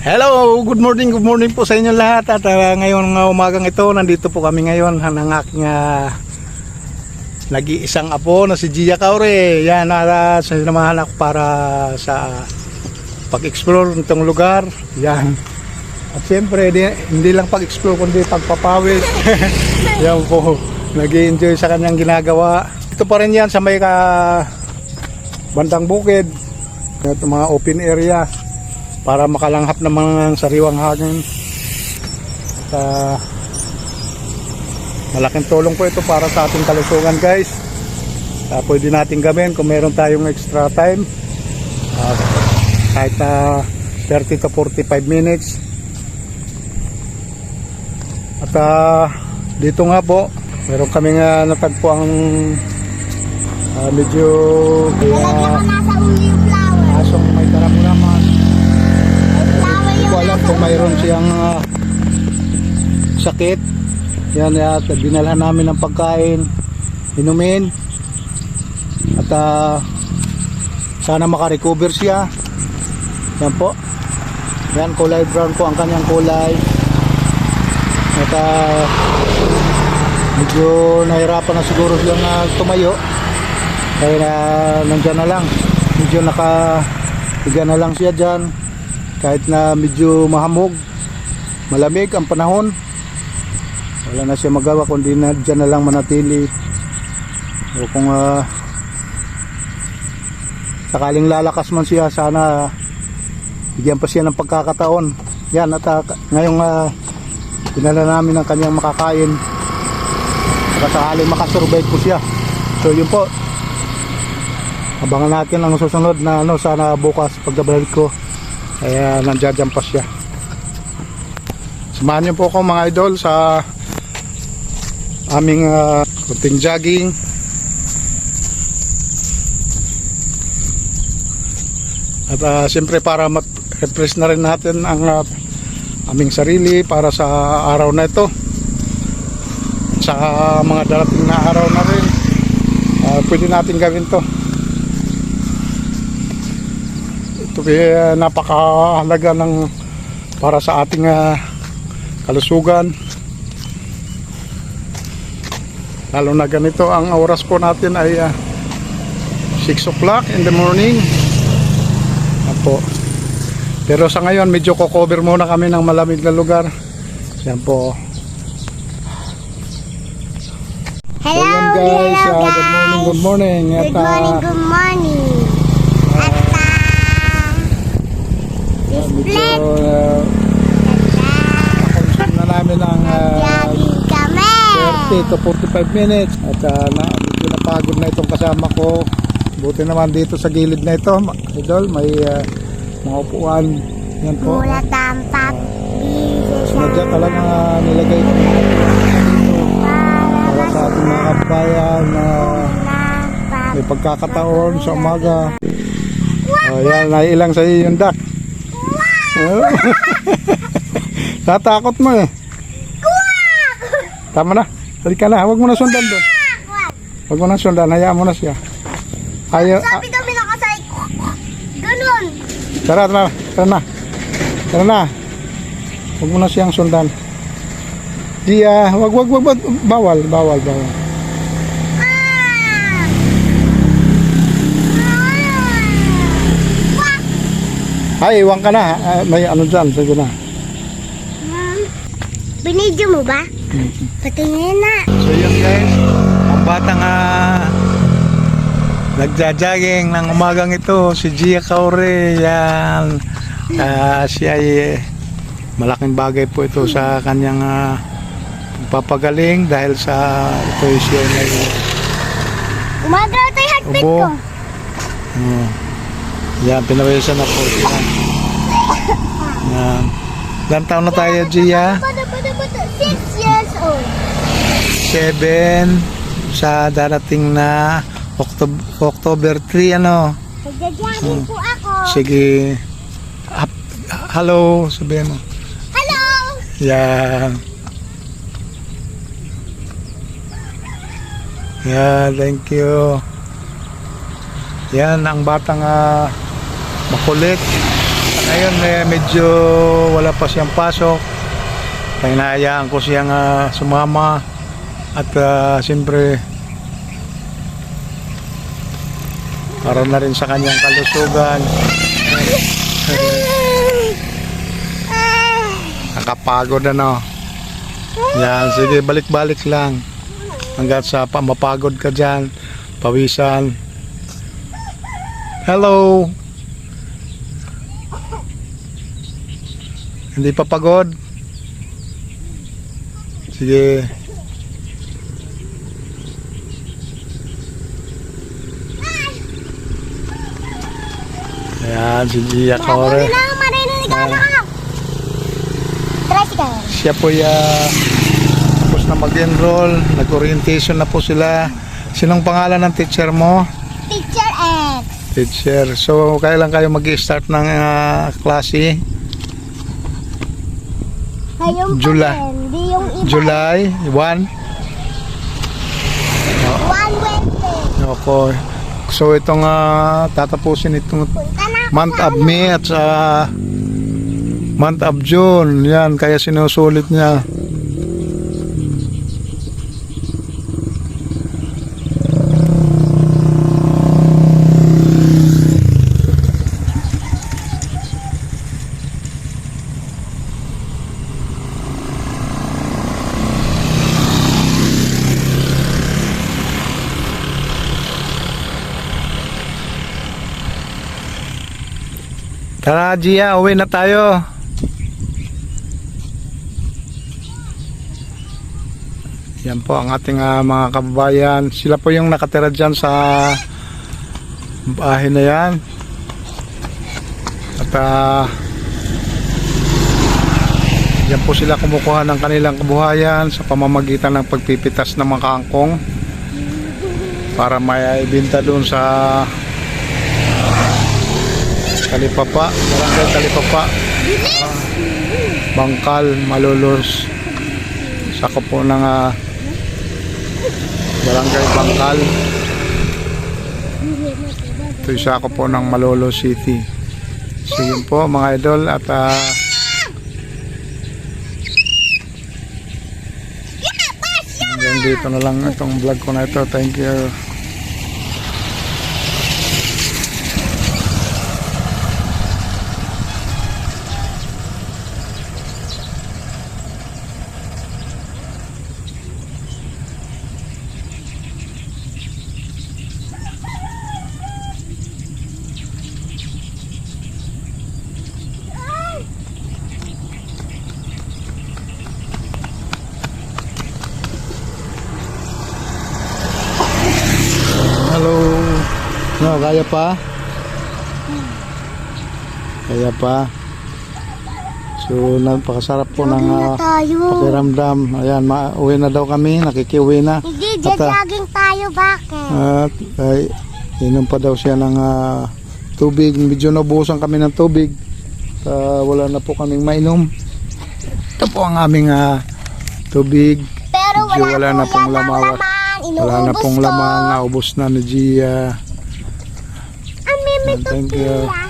Hello, good morning po sa inyo lahat. At ngayon umagang ito, nandito po kami ngayon ng aking nag-iisang apo na si Gia Kaure. Yan, sinamahan ako para sa pag-explore nitong lugar. Yan. At siyempre, hindi lang pag-explore kundi pagpapawis. Yan po, nag-i-enjoy sa kanyang ginagawa. Ito pa rin yan sa may bandang bukid. Ito mga open area para makalanghap naman ng sariwang hangin. At malaking tulong po ito para sa ating kalusugan, guys. Pwede natin gawin kung meron tayong extra time, kahit 30 to 45 minutes. At dito nga po meron kaming natagpo ang medyo asong may karamuraman. Hindi ko alam kung mayroon siyang sakit. Yan, at dinalhan namin ng pagkain, inumin, at sana makarecover siya. Yan po, yan, kulay brown po ang kanyang kulay. At medyo nahirapan na siguro siyang tumayo, kaya nandyan na lang, medyo nakahiga na lang siya dyan. Kahit na medyo mahamog, malamig ang panahon, wala na siya magawa kundi na dyan na lang manatili. O kung sakaling lalakas man siya, sana bigyan pa siya ng pagkakataon. Yan, at ngayong pinala namin ang kanyang makakain, sakaling makasurvive po siya. So yun po, abangan natin ang susunod na sana bukas pagkabalik ko. Kaya nandiyan pa siya. Samahan niyo po ako mga idol sa aming kunting jogging. At siyempre para ma-refresh na rin natin ang aming sarili para sa araw na ito. Sa mga darating na araw na rin, pwede natin gawin to. Ito kaya napakahalaga ng para sa ating kalusugan, lalo na ganito ang oras po natin ay 6 o'clock in the morning. Apo. Pero sa ngayon medyo ko-cover muna kami ng malamig na lugar. Yan po. Hello, so yan guys, hello guys. Good morning. Good morning. Medyo consume na namin ang 30 to 45 minutes. At medyo napagod na itong kasama ko. Buti naman dito sa gilid na ito, idol, may mga upuan. Yan po. Mula tampak. Sinadya talaga nilagay ko dito para sa ating mga kabayan na may pagkakataon sa umaga. Yan, nailang sa iyo yung duck. Tatakot mo eh. Tama na, halika na, huwag mo na sundan doon. Huwag mo na sundan, hayaan mo na siya. Sabi kami nakasay. Ganun. Tara na. Tara na. Huwag mo na siyang sundan. Wag, bawal. Ay, iwan ka na. May ano dyan, sige na. Binidyo mo ba? Patingin na. So yun guys, ang batang nagja-jogging ng umagang ito, si Gia Kaure. Yan. Siya ay malaking bagay po ito sa kanyang papagaling dahil sa ito siya ay Umaga ito yung heartbeat ko. Yan, pinawisan na po siya. Yan. Ilang taon na tayo, Gia? 6 years old. 7 sa darating na October 3, ano? Nagja-jogging po ako. Sige. Hello, sabihin mo. Hello! Yan. Yan, thank you. Yan ang batang makulit. Ngayon medyo wala pa siyang pasok. Hinahayaan ko siyang sumama. At siyempre para na rin sa kanyang kalusugan. Nakapagod ano. Yan, sige, balik-balik lang. Hanggat sa mapagod ka dyan. Pawisan. Hello. Hindi pa pagod? Sige. Ayan, si Gia Kaore. Wala akong marinig ako. Tricycle. Siya po tapos na mag-enroll. Nag-orientation na po sila. Sinong pangalan ng teacher mo? Teacher X. Teacher. So, kailan kayo mag-start ng klase? Ngayon pa July. rin. Di yung iba. July 1? 1 Wednesday. Okay. So, itong tatapusin itong Punta na ako month sa of May at sa month of June. Yan, kaya sinusulit niya. Tara, Gia, uwi na tayo. Yan po ang ating mga kababayan. Sila po yung nakatira dyan sa bahay na yan. At yan po sila kumukuha ng kanilang kabuhayan sa pamamagitan ng pagpipitas ng mga kangkong para may ibenta doon sa Talipapa, Barangay Talipapa, Bangkal, Malolos. Sako po ng Barangay Bangkal. Ito yung sako po ng Malolos City. So yun po mga idol at hanggang dito na lang itong vlog ko na ito. Thank you. Hello. No, kaya pa? Kaya pa. So, napakasarap po ng tayo. pakiramdam. Ayan, uwi na daw kami. Nakikiuwi na. Hindi, At, jogging tayo. Bakit? At inom pa daw siya ng tubig. Medyo nabuhusan kami ng tubig. Wala na po kaming mainom. Ito po ang aming tubig. Pero Medyo wala na po pong yan ang laman. laman. Wala na Inuubos pong ko. laman. Naubos na ni Gia. Ang mimi Thank you. tortilla.